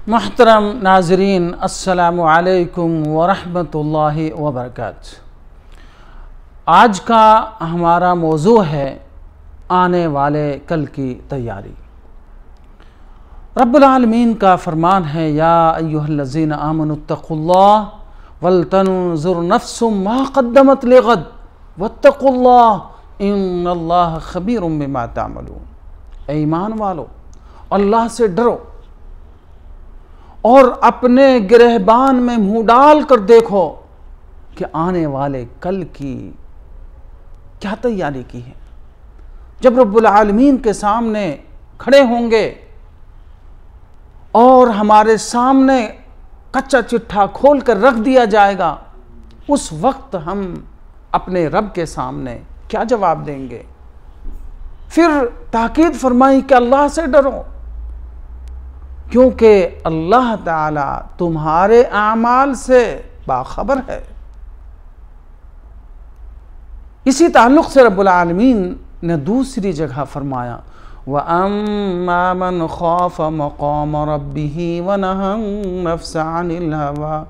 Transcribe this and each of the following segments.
मुहतरम नाज़रीन, अस्सलामु अलैकुम वरहमतुल्लाहि वबरकातुहू। आज का हमारा मौजू है आने वाले कल की तैयारी। रब्बुल आलमीन का फरमान है, या अय्युहल्लज़ीना आमनुत्तक़ुल्लाह वलतंजुर नफ्सुम मा क़द्दमत लिग़द वत्तक़ुल्लाह इन्नल्लाह ख़बीरुम बिमा तामलून। ऐ ईमान वालो, अल्लाह से डरो और अपने गिरहबान में मुंह डाल कर देखो कि आने वाले कल की क्या तैयारी की है। जब रब्बुल आलमीन के सामने खड़े होंगे और हमारे सामने कच्चा चिट्ठा खोल कर रख दिया जाएगा, उस वक्त हम अपने रब के सामने क्या जवाब देंगे। फिर ताकीद फरमाई कि अल्लाह से डरो, क्योंकि अल्लाह ताला तुम्हारे आमाल से बाखबर है। इसी ताल्लुक़ से रब्बुल आलमीन ने दूसरी जगह फरमाया, व अम्मा मन खौफ मक़ाम रब्बिही व नहा नफ्स अनिल हवा।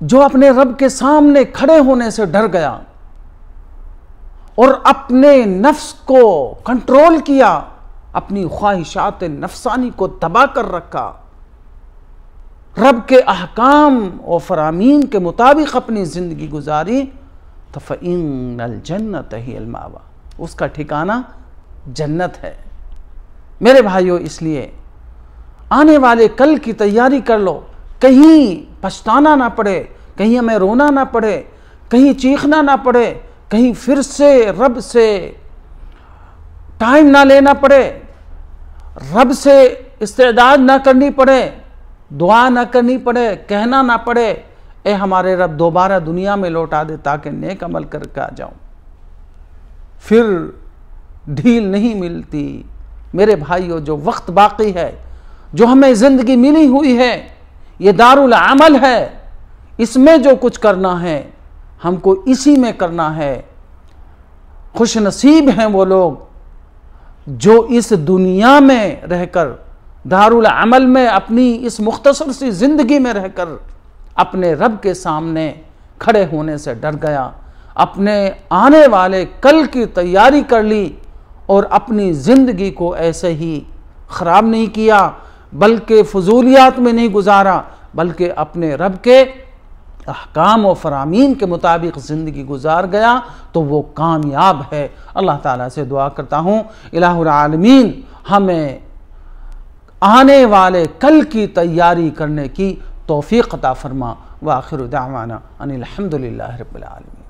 जो अपने रब के सामने खड़े होने से डर गया और अपने नफ्स को कंट्रोल किया, अपनी ख्वाहिशात नफ्सानी को दबा कर रखा, रब के अहकाम और फरामीन के मुताबिक अपनी ज़िंदगी गुजारी, तो फ़इन्नल जन्नत हियल मावा, उसका ठिकाना जन्नत है। मेरे भाइयों, इसलिए आने वाले कल की तैयारी कर लो, कहीं पछताना ना पड़े, कहीं हमें रोना ना पड़े, कहीं चीखना ना पड़े, कहीं फिर से रब से टाइम ना लेना पड़े, रब से इस्तेदाद ना करनी पड़े, दुआ ना करनी पड़े, कहना ना पड़े, ए हमारे रब दोबारा दुनिया में लौटा दे ताकि नेक अमल करके आ जाऊं। फिर ढील नहीं मिलती। मेरे भाइयों, जो वक्त बाकी है, जो हमें ज़िंदगी मिली हुई है, ये दारुल अमल है, इसमें जो कुछ करना है हमको इसी में करना है। खुश नसीब हैं वो लोग जो इस दुनिया में रहकर, दारुल अमल में, अपनी इस मुख्तसर सी ज़िंदगी में रहकर अपने रब के सामने खड़े होने से डर गया, अपने आने वाले कल की तैयारी कर ली और अपनी ज़िंदगी को ऐसे ही ख़राब नहीं किया, बल्कि फजूलियात में नहीं गुजारा, बल्कि अपने रब के अहकाम और फरामीन के मुताबिक ज़िंदगी गुजार गया, तो वो कामयाब है। अल्लाह ताला से दुआ करता हूँ, इलाहुल आलमीन हमें आने वाले कल की तैयारी करने की तौफीक अता फरमा। व आखिरु दावाना अनिल हम्दुलिल्लाहि रब्बिल आलमीन।